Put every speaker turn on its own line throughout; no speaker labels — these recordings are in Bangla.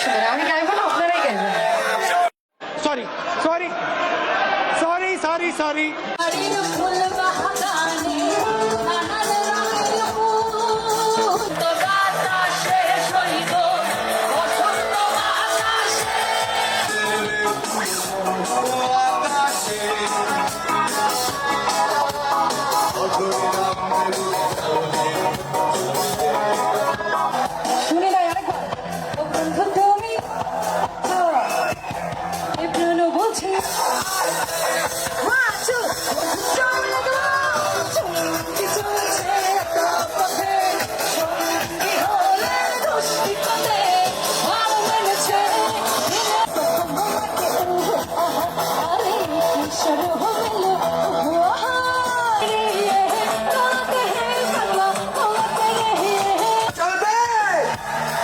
অসুবিধা নেই, আমি গাইবো না, আপনারাই গাইবেন।
Sorry sorry sorry sorry sorry
শুনি নাই আরেকবার। ও বন্ধু তুমি এ প্রাণ বলছে
চলবে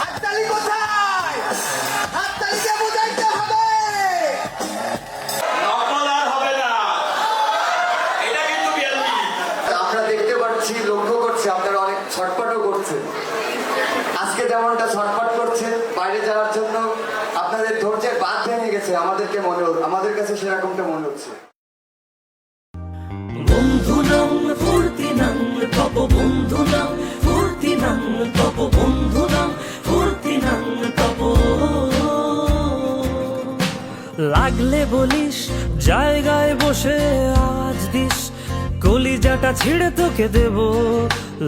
হাততালি কোথায় হাততালিকে বুঝাইতে হবে
নকল আর হবে না, এটা কিন্তু রিয়ালিটি।
আমরা দেখতে পাচ্ছি, লক্ষ্য করছি আপনারা অনেক ছটপটও করছেন। আজকে যেমনটা ছটপট করছে বাইরে যাওয়ার জন্য আপনাদের ধৈর্যের বাঁধ ভেঙে গেছে, আমাদের কাছে সেরকমটা মনে হচ্ছে।
বন্ধু নাম ফুর্তি নাম তপ বন্ধু নাম ফুর্তি নাম তপ বন্ধু নাম ফুর্তি নাম তপ লাগলে বলিস জায়গায় বসে আওয়াজ দিস কলিজাটা ছিঁড়ে তোকে দেব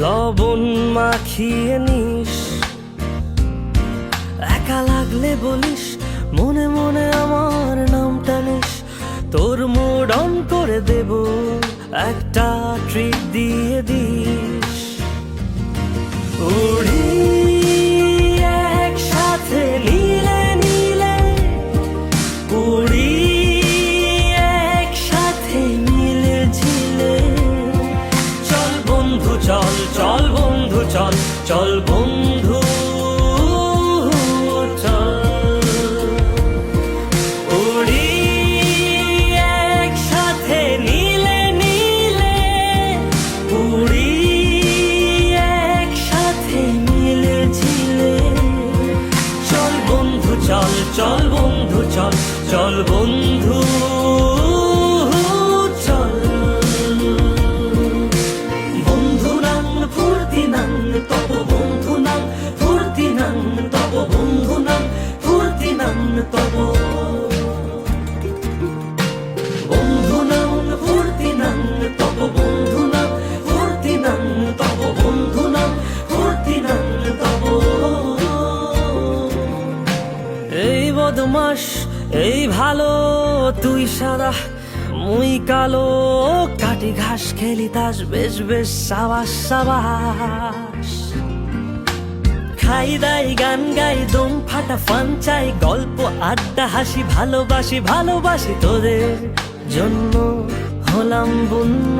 লবণ মাখিয়ে নিস একা লাগলে বলিস মনে মনে আমার নামটা নিস তোর মুড অন করে দেব একটা ট্রিট দিয়ে দিস উড়ি একসাথে নীলে নীলে উড়ি একসাথে মিলে ঝিলে চল বন্ধু চল চল বন্ধু চল চল বন্ধু চল উড়ি একসাথে নীলে নীলে উড়ি একসাথে মিলে ঝিলে চল বন্ধু চল চল বন্ধু চল চল বন্ধু চল বন্ধু নাম ফুর্তি নাম তপ বন্ধু নাম ফুর্তি নাম তপ বন্ধু নাম ফুর্তি নাম তপ বন্ধু নাম ফুর্তি নাম তপ বন্ধু নাম ফুর্তি নাম তপ বন্ধু নাম ফুর্তি নাম তপ এই বদমাস এই ভালো তুই সাদা মুই কালো কাটি ঘাস খেলি তাস বেশ বেশ সাবাস সাবাস খাই দাই গান গাই দম ফাটা ফান চাই গল্প আড্ডা হাসি ভালোবাসি ভালোবাসি তোদের জন্য হলাম বন্য